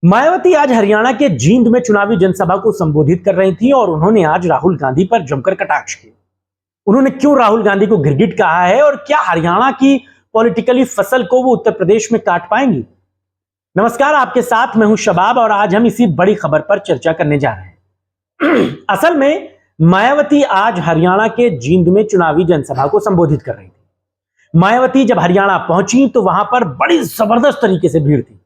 मायावती आज हरियाणा के जींद में चुनावी जनसभा को संबोधित कर रही थी और उन्होंने आज राहुल गांधी पर जमकर कटाक्ष किया। उन्होंने क्यों राहुल गांधी को गिरगिट कहा है और क्या हरियाणा की पॉलिटिकली फसल को वो उत्तर प्रदेश में काट पाएंगी। नमस्कार, आपके साथ मैं हूं शबाब और आज हम इसी बड़ी खबर पर चर्चा करने जा रहे हैं। असल में मायावती आज हरियाणा के जींद में चुनावी जनसभा को संबोधित कर रही थी। मायावती जब हरियाणा पहुंची तो वहां पर बड़ी जबरदस्त तरीके से भीड़ थी,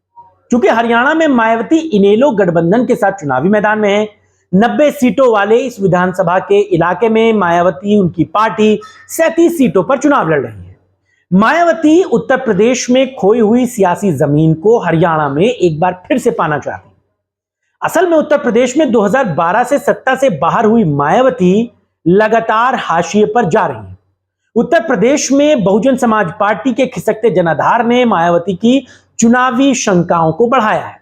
क्योंकि हरियाणा में मायावती इनेलो गठबंधन के साथ चुनावी मैदान में है। 90 सीटों वाले इस विधानसभा के इलाके में मायावती, उनकी पार्टी 37 सीटों पर चुनाव लड़ रही है। मायावती उत्तर प्रदेश में खोई हुई सियासी जमीन को हरियाणा में एक बार फिर से पाना चाहती है। असल में उत्तर प्रदेश में 2012 से सत्ता से बाहर हुई मायावती लगातार हाशिए पर जा रही है। उत्तर प्रदेश में बहुजन समाज पार्टी के खिसकते जनाधार ने मायावती की चुनावी शंकाओं को बढ़ाया है।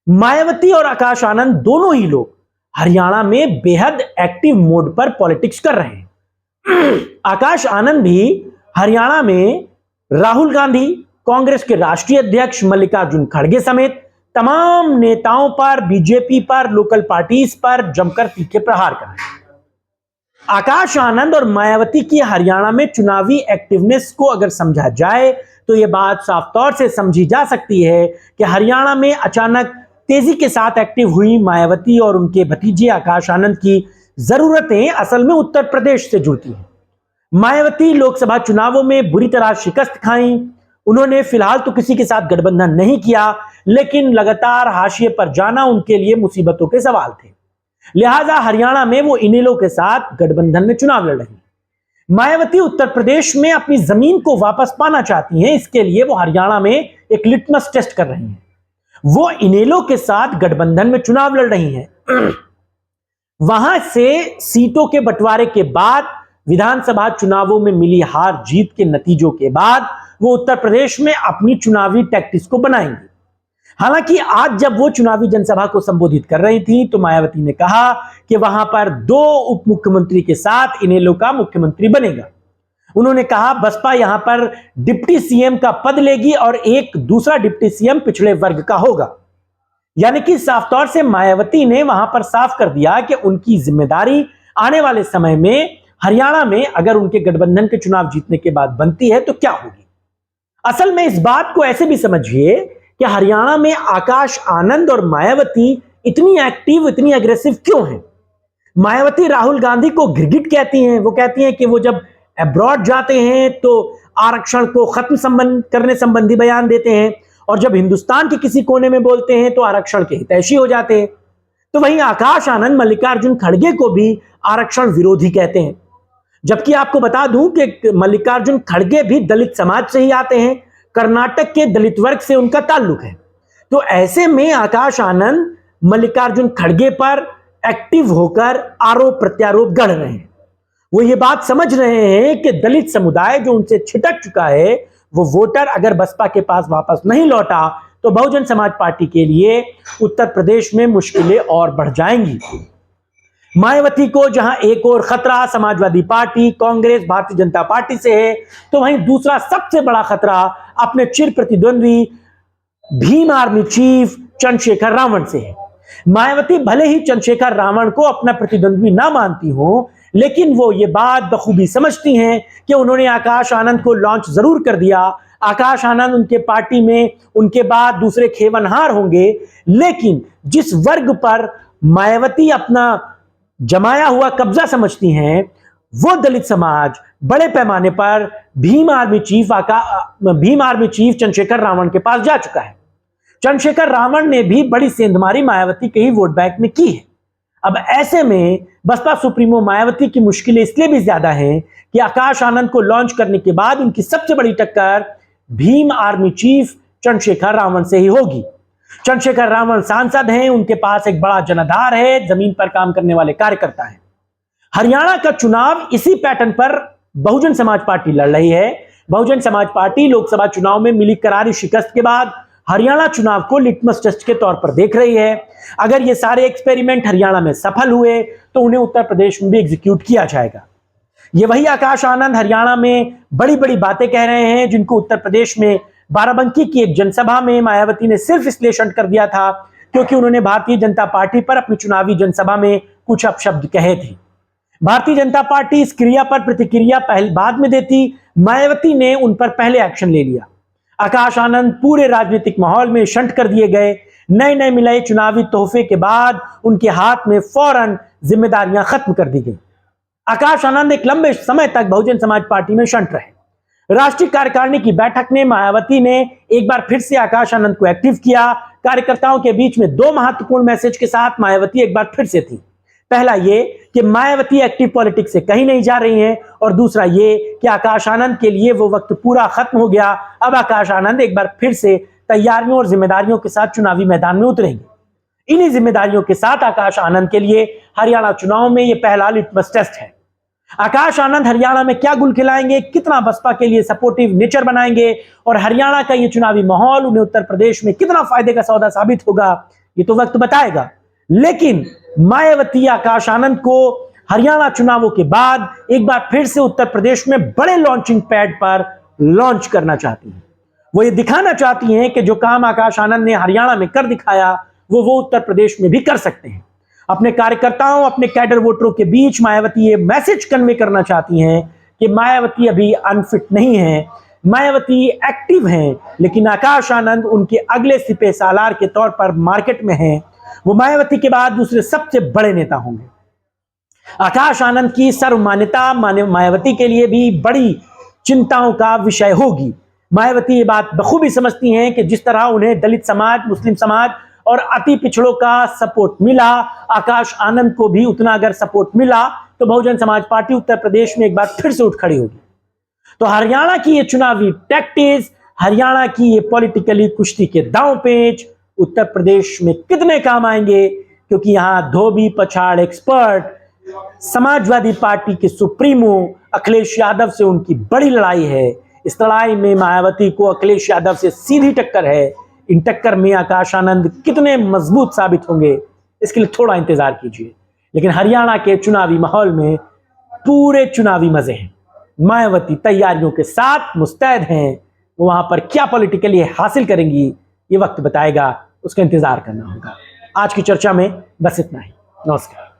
मायावती और आकाश आनंद दोनों ही लोग हरियाणा में बेहद एक्टिव मोड पर पॉलिटिक्स कर रहे हैं। आकाश आनंद भी हरियाणा में राहुल गांधी, कांग्रेस के राष्ट्रीय अध्यक्ष मल्लिकार्जुन खड़गे समेत तमाम नेताओं पर, बीजेपी पर, लोकल पार्टीज पर जमकर तीखे प्रहार कर रहे हैं। आकाश आनंद और मायावती की हरियाणा में चुनावी एक्टिवनेस को अगर समझा जाए तो यह बात साफ तौर से समझी जा सकती है कि हरियाणा में अचानक तेजी के साथ एक्टिव हुई मायावती और उनके भतीजे आकाश आनंद की जरूरतें असल में उत्तर प्रदेश से जुड़ती हैं। मायावती लोकसभा चुनावों में बुरी तरह शिकस्त खाई। उन्होंने फिलहाल तो किसी के साथ गठबंधन नहीं किया, लेकिन लगातार हाशिए पर जाना उनके लिए मुसीबतों के सवाल थे। लिहाजा हरियाणा में वो इनेलो के साथ गठबंधन में चुनाव लड़ रही है। मायावती उत्तर प्रदेश में अपनी जमीन को वापस पाना चाहती हैं। इसके लिए वो हरियाणा में एक लिटमस टेस्ट कर रही हैं। वो इनेलो के साथ गठबंधन में चुनाव लड़ रही हैं। वहां से सीटों के बंटवारे के बाद, विधानसभा चुनावों में मिली हार जीत के नतीजों के बाद वो उत्तर प्रदेश में अपनी चुनावी टैक्टिक्स को बनाएंगी। हालांकि आज जब वो चुनावी जनसभा को संबोधित कर रही थी तो मायावती ने कहा कि वहां पर 2 उप मुख्यमंत्री के साथ इनेलो का मुख्यमंत्री बनेगा। उन्होंने कहा बसपा यहां पर डिप्टी सीएम का पद लेगी और एक दूसरा डिप्टी सीएम पिछड़े वर्ग का होगा। यानी कि साफ तौर से मायावती ने वहां पर साफ कर दिया कि उनकी जिम्मेदारी आने वाले समय में हरियाणा में अगर उनके गठबंधन के चुनाव जीतने के बाद बनती है तो क्या होगी। असल में इस बात को ऐसे भी समझिए कि हरियाणा में आकाश आनंद और मायावती इतनी एक्टिव, इतनी एग्रेसिव क्यों हैं। मायावती राहुल गांधी को गिरगिट कहती हैं। वो कहती हैं कि वो जब अब्रॉड जाते हैं तो आरक्षण को खत्म करने संबंधी बयान देते हैं और जब हिंदुस्तान के किसी कोने में बोलते हैं तो आरक्षण के हितैषी हो जाते हैं। तो वहीं आकाश आनंद मल्लिकार्जुन खड़गे को भी आरक्षण विरोधी कहते हैं। जबकि आपको बता दूं कि मल्लिकार्जुन खड़गे भी दलित समाज से ही आते हैं। कर्नाटक के दलित वर्ग से उनका ताल्लुक है। तो ऐसे में आकाश आनंद मल्लिकार्जुन खड़गे पर एक्टिव होकर आरोप प्रत्यारोप गढ़ रहे हैं। वो ये बात समझ रहे हैं कि दलित समुदाय जो उनसे छिटक चुका है, वो वोटर अगर बसपा के पास वापस नहीं लौटा तो बहुजन समाज पार्टी के लिए उत्तर प्रदेश में मुश्किलें और बढ़ जाएंगी। मायावती को जहां एक और खतरा समाजवादी पार्टी, कांग्रेस, भारतीय जनता पार्टी से है, तो वहीं दूसरा सबसे बड़ा खतरा अपने चिर प्रतिद्वंद्वी भीम आर्मी चीफ चंद्रशेखर रावण से है। मायावती भले ही चंद्रशेखर रावण को अपना प्रतिद्वंद्वी ना मानती हो, लेकिन वो ये बात बखूबी समझती हैं कि उन्होंने आकाश आनंद को लॉन्च जरूर कर दिया। आकाश आनंद उनके पार्टी में उनके बाद दूसरे खेवनहार होंगे, लेकिन जिस वर्ग पर मायावती अपना जमाया हुआ कब्जा समझती हैं, वो दलित समाज बड़े पैमाने पर भीम आर्मी चीफ चंद्रशेखर रावण के पास जा चुका है। चंद्रशेखर रावण ने भी बड़ी सेंधमारी मायावती के ही वोट बैंक में की है। अब ऐसे में बसपा सुप्रीमो मायावती की मुश्किलें इसलिए भी ज्यादा हैं कि आकाश आनंद को लॉन्च करने के बाद उनकी सबसे बड़ी टक्कर भीम आर्मी चीफ चंद्रशेखर रावण से ही होगी। चंद्रशेखर रावण सांसद हैं, उनके पास एक बड़ा जनाधार है, जमीन पर काम करने वाले कार्यकर्ता हैं। हरियाणा का चुनाव इसी पैटर्न पर बहुजन समाज पार्टी लड़ रही है। बहुजन समाज पार्टी लोकसभा चुनाव में मिली करारी शिकस्त के बाद हरियाणा चुनाव को लिटमस टेस्ट के तौर पर देख रही है। अगर ये सारे एक्सपेरिमेंट हरियाणा में सफल हुए तो उन्हें उत्तर प्रदेश में भी एग्जीक्यूट किया जाएगा। ये वही आकाश आनंद हरियाणा में बड़ी बड़ी बातें कह रहे हैं जिनको उत्तर प्रदेश में बाराबंकी की एक जनसभा में मायावती ने सिर्फ इसलिए शंट कर दिया था क्योंकि उन्होंने भारतीय जनता पार्टी पर अपनी चुनावी जनसभा में कुछ अपशब्द कहे थे। भारतीय जनता पार्टी इस क्रिया पर प्रतिक्रिया बाद में देती, मायावती ने उन पर पहले एक्शन ले लिया। आकाश आनंद पूरे राजनीतिक माहौल में शंट कर दिए गए। नए मिले चुनावी तोहफे के बाद उनके हाथ में फौरन जिम्मेदारियां खत्म कर दी गई। आकाश आनंद एक लंबे समय तक बहुजन समाज पार्टी में शंट रहे। राष्ट्रीय कार्यकारिणी की बैठक में मायावती ने एक बार फिर से आकाश आनंद को एक्टिव किया। कार्यकर्ताओं के बीच में दो महत्वपूर्ण मैसेज के साथ मायावती एक बार फिर से थी। पहला ये कि मायावती एक्टिव पॉलिटिक्स से कहीं नहीं जा रही हैं, और दूसरा ये कि आकाश आनंद के लिए वो वक्त पूरा खत्म हो गया। अब आकाश आनंद एक बार फिर से तैयारियों और जिम्मेदारियों के साथ चुनावी मैदान में उतरेंगे। इन्हीं जिम्मेदारियों के साथ आकाश आनंद के लिए हरियाणा चुनाव में यह पहला लिटमस टेस्ट है। आकाश आनंद हरियाणा में क्या गुल खिलाएंगे, कितना बसपा के लिए सपोर्टिव नेचर बनाएंगे, और हरियाणा का ये चुनावी माहौल उन्हें उत्तर प्रदेश में कितना फायदे का सौदा साबित होगा, ये तो वक्त बताएगा। लेकिन मायावती आकाश आनंद को हरियाणा चुनावों के बाद एक बार फिर से उत्तर प्रदेश में बड़े लॉन्चिंग पैड पर लॉन्च करना चाहती हैं। वो ये दिखाना चाहती हैं कि जो काम आकाश आनंद ने हरियाणा में कर दिखाया वो उत्तर प्रदेश में भी कर सकते हैं। अपने कार्यकर्ताओं, अपने कैडर वोटरों के बीच मायावती ये मैसेज कन्वे करना चाहती हैं कि मायावती अभी अनफिट नहीं है, मायावती एक्टिव हैं, लेकिन आकाश आनंद उनके अगले सिपह सालार के तौर पर मार्केट में हैं। वो मायावती के बाद दूसरे सबसे बड़े नेता होंगे। आकाश आनंद की सर्वमान्यता मायावती के लिए भी बड़ी चिंताओं का विषय होगी। मायावती ये बात बखूबी समझती हैं कि जिस तरह उन्हें दलित समाज, मुस्लिम समाज और अति पिछड़ों का सपोर्ट मिला, आकाश आनंद को भी उतना अगर सपोर्ट मिला तो बहुजन समाज पार्टी उत्तर प्रदेश में एक बार फिर से उठ खड़ी होगी। तो हरियाणा की ये चुनावी टैक्टिक्स, हरियाणा की ये पॉलिटिकली कुश्ती के दांव पेच उत्तर प्रदेश में कितने काम आएंगे, क्योंकि यहां धोबी पछाड़ एक्सपर्ट समाजवादी पार्टी के सुप्रीमो अखिलेश यादव से उनकी बड़ी लड़ाई है। इस लड़ाई में मायावती को अखिलेश यादव से सीधी टक्कर है। इन टक्कर में आकाश आनंद कितने मजबूत साबित होंगे, इसके लिए थोड़ा इंतजार कीजिए। लेकिन हरियाणा के चुनावी माहौल में पूरे चुनावी मजे हैं। मायावती तैयारियों के साथ मुस्तैद हैं। वो वहां पर क्या पॉलिटिकली हासिल करेंगी, ये वक्त बताएगा, उसका इंतजार करना होगा। आज की चर्चा में बस इतना ही। नमस्कार।